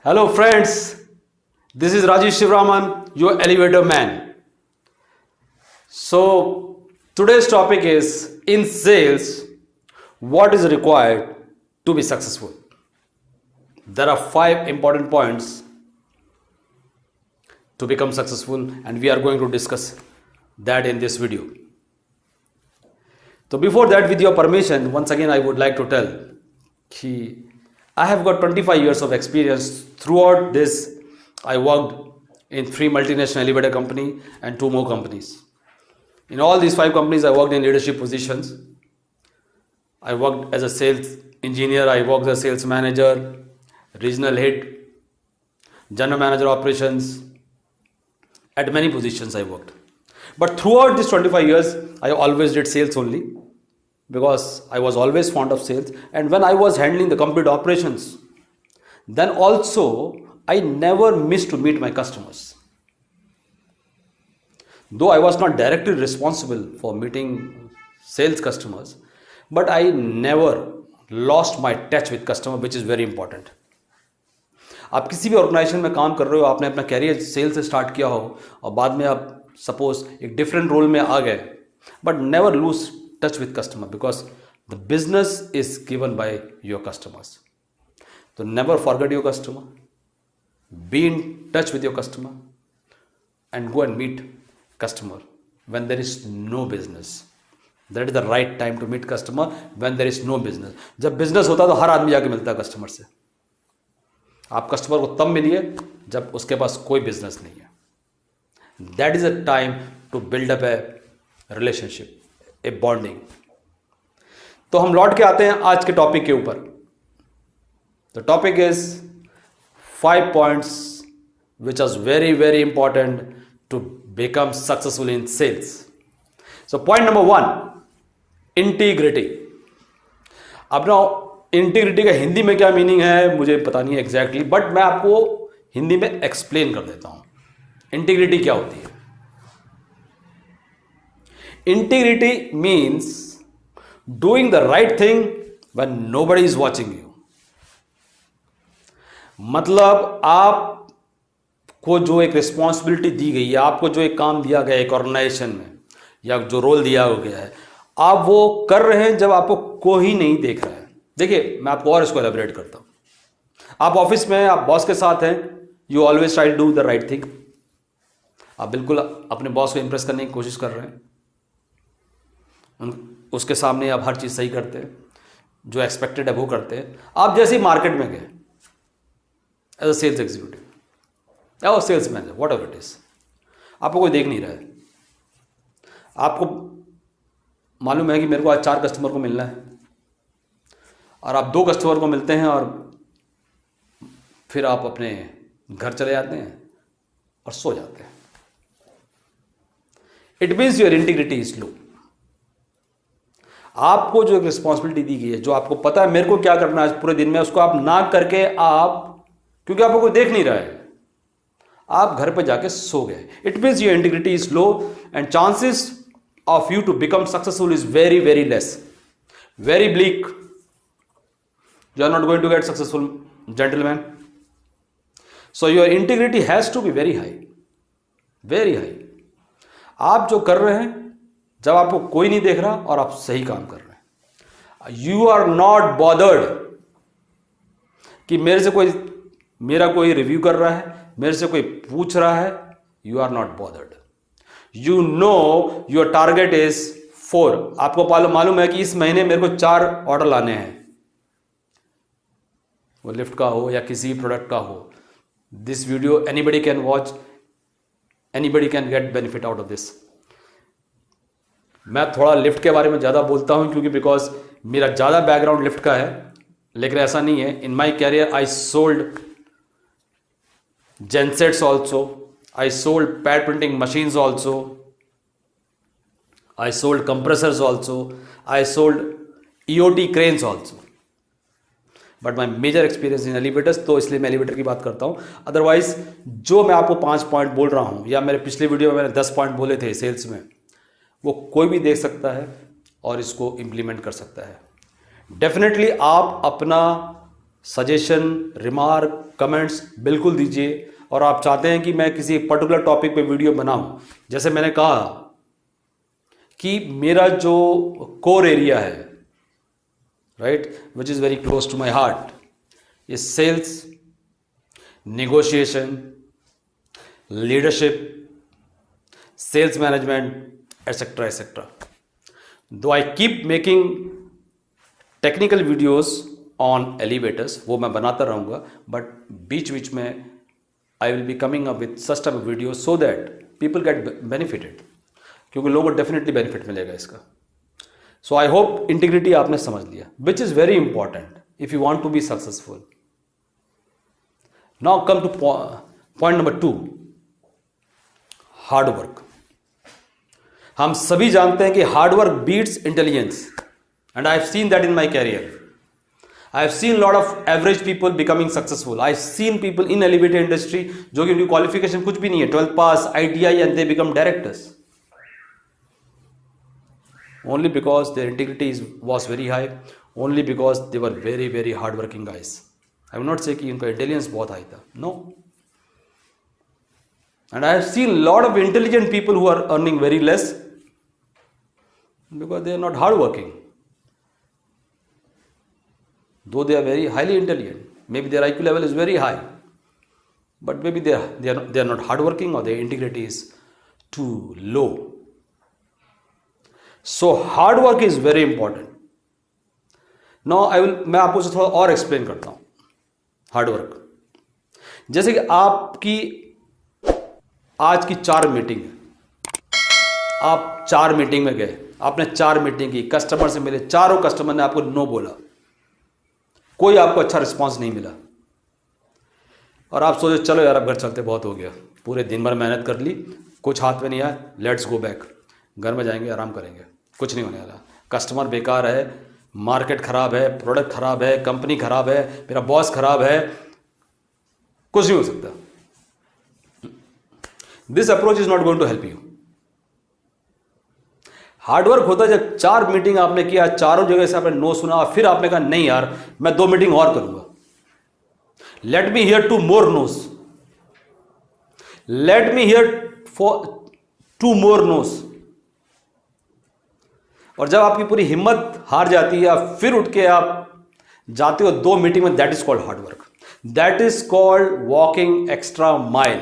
Hello friends, this is Rajesh Shivraman, your elevator man. So today's topic is in sales, what is required to be successful? There are 5 important points to become successful and we are going to discuss that in this video. So before that, with your permission, once again I would like to tell that I have got 25 years of experience. Throughout this, I worked in 3 multinational elevator companies and 2 more companies. In all these 5 companies, I worked in leadership positions. I worked as a sales engineer, I worked as a sales manager, regional head, general manager operations. At many positions I worked. But throughout these 25 years, I always did sales only because I was always fond of sales. And when I was handling the complete operations, then also I never missed to meet my customers. Though I was not directly responsible for meeting sales customers, but I never lost my touch with customer, which is very important. आप किसी भी organisation में काम कर रहे हो, आपने अपना कैरियर सेल से स्टार्ट किया हो और बाद में आप सपोज एक डिफरेंट रोल में आ गए, but never lose touch with customer because the business is given by your customers. तो never forget your customer, be in touch with your customer and go and meet customer when there is no business. That is the right time to meet customer when there is no business. जब business होता है तो हर आदमी जाके मिलता है customer से. आप कस्टमर को तब मिलिए जब उसके पास कोई बिजनेस नहीं है. That is a time to build up a relationship, a bonding. तो हम लौट के आते हैं आज के टॉपिक के ऊपर. The topic is 5 points which are very very important to become successful in sales. So point number 1, integrity. अब ना इंटीग्रिटी का हिंदी में क्या मीनिंग है मुझे पता नहीं है एग्जैक्टली, बट मैं आपको हिंदी में एक्सप्लेन कर देता हूं. इंटीग्रिटी क्या होती है? Integrity means doing the right thing when nobody is watching you. मतलब आपको जो एक रिस्पॉन्सिबिलिटी दी गई है, आपको जो एक काम दिया गया है एक ऑर्गेनाइजेशन में या जो रोल दिया गया है, आप वो कर रहे हैं जब आपको कोई नहीं देख रहा है. देखिए मैं आपको और इसको एलेबरेट करता हूं. आप ऑफिस में आप बॉस के साथ हैं, you always try to do the right thing. आप बिल्कुल अपने बॉस को इंप्रेस करने की कोशिश कर रहे हैं, उसके सामने आप हर चीज़ सही करते हैं, जो एक्सपेक्टेड है वो करते हैं. आप जैसे ही मार्केट में गए एज अ सेल्स एग्जीक्यूटिव या sales manager what ever it is, आपको कोई देख नहीं रहा है. आपको मालूम है कि मेरे को आज 4 कस्टमर को मिलना है और आप 2 कस्टमर को मिलते हैं और फिर आप अपने घर चले जाते हैं और सो जाते हैं. It means your integrity is लो. आपको जो एक रिस्पॉन्सिबिलिटी दी गई है, जो आपको पता है मेरे को क्या करना है पूरे दिन में, उसको आप ना करके आप, क्योंकि आपको कोई देख नहीं रहा है, आप घर पे जाके सो गए. It means your integrity is low and chances of you to become successful is very very less, very bleak. You are not going to get successful, gentlemen. So your integrity has to be very high, very high. आप जो कर रहे हैं जब आपको कोई नहीं देख रहा और आप सही काम कर रहे हैं, you are not bothered कि मेरा कोई रिव्यू कर रहा है, मेरे से कोई पूछ रहा है. You are not bothered. You know your target is 4. आपको मालूम है कि इस महीने मेरे को 4 ऑर्डर लाने हैं, वो लिफ्ट का हो या किसी प्रोडक्ट का हो. This video anybody can watch, anybody can get benefit out of this. मैं थोड़ा लिफ्ट के बारे में ज़्यादा बोलता हूं क्योंकि बिकॉज मेरा ज़्यादा बैकग्राउंड लिफ्ट का है, लेकिन ऐसा नहीं है. In my career I sold gensets also, I sold pad printing machines also, I sold compressors also, I sold EOT cranes also. But my major experience in elevators, तो इसलिए मैं एलिवेटर की बात करता हूँ. अदरवाइज जो मैं आपको 5 पॉइंट बोल रहा हूँ या मेरे पिछले वीडियो में मैंने 10 पॉइंट बोले थे सेल्स में, वो कोई भी देख सकता है और इसको इम्प्लीमेंट कर सकता है. डेफिनेटली आप अपना सजेशन, रिमार्क, कमेंट्स बिल्कुल दीजिए। और आप चाहते हैं कि मैं किसी पर्टिकुलर टॉपिक पे वीडियो बनाऊं, जैसे मैंने कहा कि मेरा जो कोर एरिया है, right, which is very close to my heart, is sales, negotiation, leadership, sales management, etc. etc. Though I keep making technical videos on elevators, वो मैं बनाता रहूँगा, but बीच बीच में I will be coming up with such type of videos so that people get benefited, क्योंकि लोगों को definitely benefit मिलेगा इसका. So I hope integrity आपने समझ लिया, which is very important if you want to be successful. Now come to point number 2, hard work. हम सभी जानते हैं कि hard work beats intelligence, and I have seen that in my career. I have seen lot of average people becoming successful. I have seen people in elevated industry जो कि उनकी qualification कुछ भी नहीं है, 12th पास, ITI, and they become directors only because their integrity was very high, only because they were very very hard working guys. I will not say कि उनका इंटेलिजेंस बहुत हाई था, no. And I have seen lot of intelligent people who are earning very less because they are not hard working. Though they are very highly intelligent, maybe their IQ level is very high, but maybe they are not hard working or their integrity is too low. So hard work is very important. Now मैं आपको थोड़ा और explain करता हूँ hard work. जैसे कि आपकी आज की 4 मीटिंग है, आप 4 मीटिंग में गए, आपने 4 मीटिंग की, कस्टमर से मिले, चारों कस्टमर ने आपको नो बोला, कोई आपको अच्छा रिस्पांस नहीं मिला, और आप सोचे चलो यार अब घर चलते, बहुत हो गया, पूरे दिन भर मेहनत कर ली, कुछ हाथ में नहीं आया, लेट्स गो बैक, घर में जाएंगे आराम करेंगे, कुछ नहीं होने वाला, कस्टमर बेकार है, मार्केट खराब है, प्रोडक्ट खराब है, कंपनी खराब है, मेरा बॉस खराब है, कुछ नहीं हो सकता. This approach is not going to help you. Hard work होता है जब 4 मीटिंग आपने किया, चारों जगह से आपने नो सुना, फिर आपने कहा नहीं यार मैं 2 मीटिंग और करूंगा, let me hear 2 more noes, let me hear for 2 more noes. और जब आपकी पूरी हिम्मत हार जाती है या फिर उठ के आप जाते हो 2 मीटिंग में, that is called hard work. That is called walking extra mile.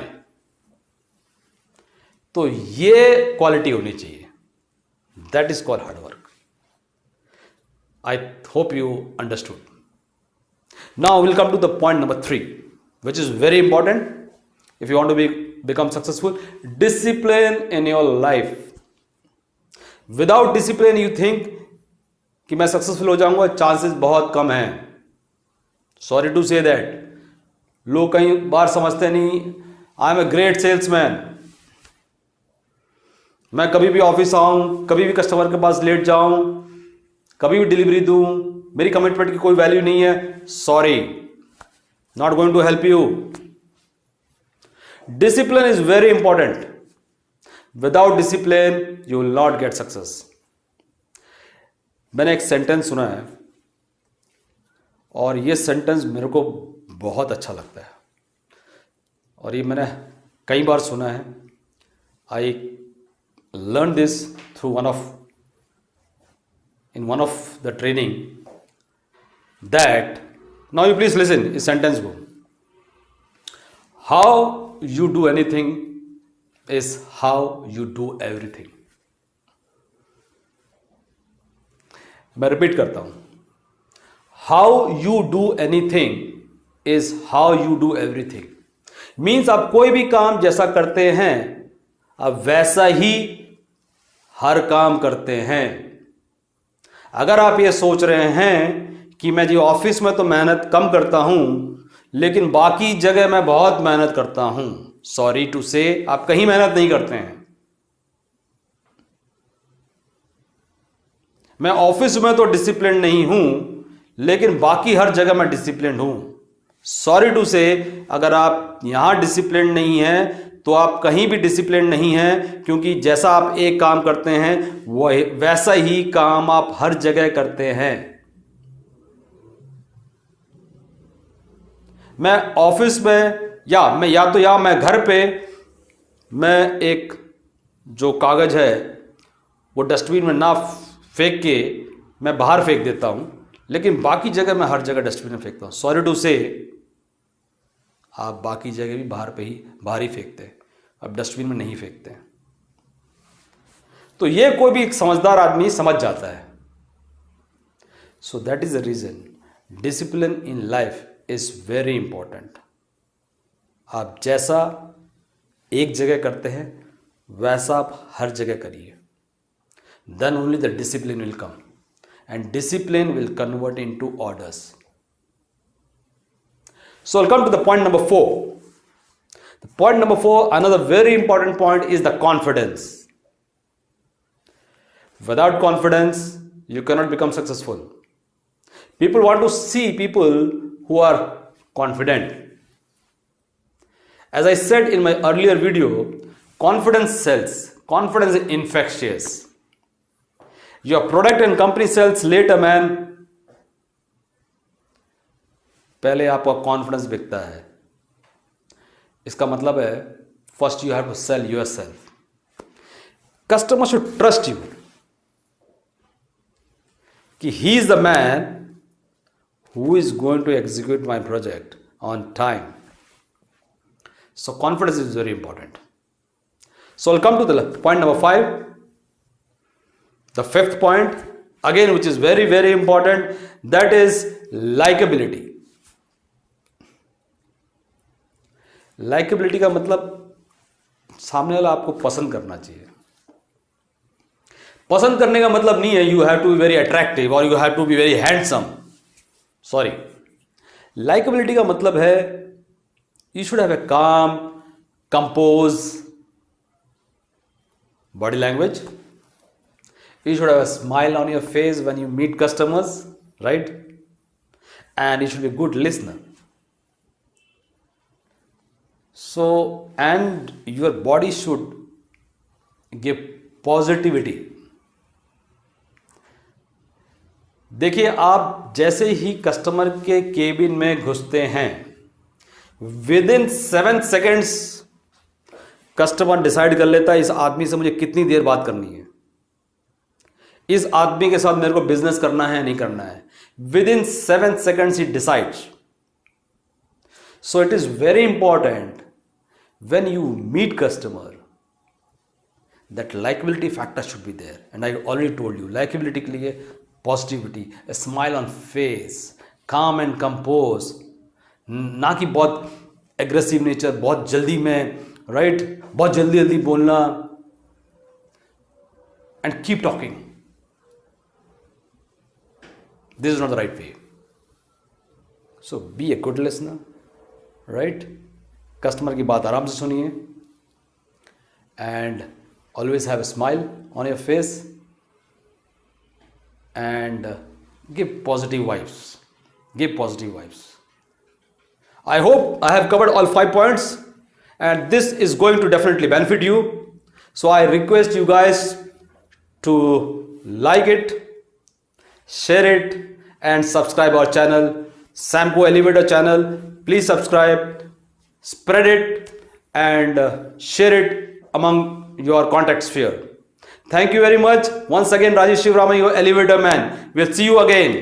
तो ये क्वालिटी होनी चाहिए, that is called hard work. I hope you understood. Now will come to the point number 3, which is very important if you want to become successful. Discipline in your life. Without discipline you think कि मैं successful हो जाऊंगा, चांसेस बहुत कम हैं. Sorry to say that. लोग कई बार समझते नहीं, I am a great salesman, मैं कभी भी ऑफिस आऊं, कभी भी कस्टमर के पास लेट जाऊं, कभी भी डिलीवरी दूं, मेरी कमिटमेंट की कोई वैल्यू नहीं है. Sorry, not going to help you. Discipline is very important. Without discipline, you will not get success. मैंने एक सेंटेंस सुना है और ये सेंटेंस मेरे को बहुत अच्छा लगता है, और ये मैंने कई बार सुना है. I learn this through in one of the training, that now you please listen इस सेंटेंस को. How you do anything is how you do everything. मैं रिपीट करता हूं. How you do anything is how you do everything. Means आप कोई भी काम जैसा करते हैं आप वैसा ही हर काम करते हैं. अगर आप ये सोच रहे हैं कि मैं जी ऑफिस में तो मेहनत कम करता हूं लेकिन बाकी जगह मैं बहुत मेहनत करता हूं, सॉरी टू से आप कहीं मेहनत नहीं करते हैं. मैं ऑफिस में तो डिसिप्लिन नहीं हूं लेकिन बाकी हर जगह मैं डिसिप्लिन हूं. सॉरी टू से अगर आप यहां डिसिप्लिन नहीं हैं तो आप कहीं भी डिसिप्लिन नहीं हैं, क्योंकि जैसा आप एक काम करते हैं वैसा ही काम आप हर जगह करते हैं. मैं ऑफिस में या मैं घर पे मैं एक जो कागज है वो डस्टबिन में ना फेंक के मैं बाहर फेंक देता हूं, लेकिन बाकी जगह मैं हर जगह डस्टबिन में फेंकता हूं। सॉरी टू से, आप बाकी जगह भी बाहर ही फेंकते हैं, अब डस्टबिन में नहीं फेंकते हैं। तो ये कोई भी एक समझदार आदमी समझ जाता है। So that is the reason discipline in life is very important. आप जैसा एक जगह करते हैं वैसा आप हर जगह करिए, then only the discipline will come and discipline will convert into orders. So I'll come to the point number 4. The point number 4, another very important point, is the confidence. Without confidence, you cannot become successful. People want to see people who are confident. As I said in my earlier video, confidence sells. Confidence is infectious. Your product and company sells later, man. पहले आपका confidence बिकता है। इसका मतलब है first you have to sell yourself. Customer should trust you कि he is the man who is going to execute my project on time. So confidence is very important. So will come to the point number 5. The fifth point, again, which is very, very important, that is likability. Likability का मतलब सामने वाला आपको पसंद करना चाहिए। पसंद करने का मतलब नहीं है you have to be very attractive और you have to be very handsome. Sorry, likeability का मतलब है you should have a calm, compose body language. You should have a smile on your face when you meet customers, right? And you should be a good listener. So, and your body should give positivity. देखिए, आप जैसे ही customer के cabin में घुसते हैं, within 7 seconds customer decide कर लेता है इस आदमी से मुझे कितनी देर बात करनी है, इस आदमी के साथ मेरे को बिजनेस करना है नहीं करना है. With in 7 seconds he decides. So it is very important when you meet customer that likability factor should be there. And I already told you, likability के लिए positivity, a smile on face, calm and compose, ना कि बहुत aggressive nature, बहुत जल्दी में, right, बहुत जल्दी बोलना, and keep talking. This is not the right way. So be a good listener, right? Customer की बात आराम से सुनिए and always have a smile on your face and give positive vibes. Give positive vibes. I hope I have covered all 5 points and this is going to definitely benefit you. So I request you guys to like it, share it and subscribe our channel, Samco Elevator channel. Please subscribe, spread it and share it among your contact sphere. Thank you very much. Once again, Rajesh Shivraman, your elevator man. We'll see you again.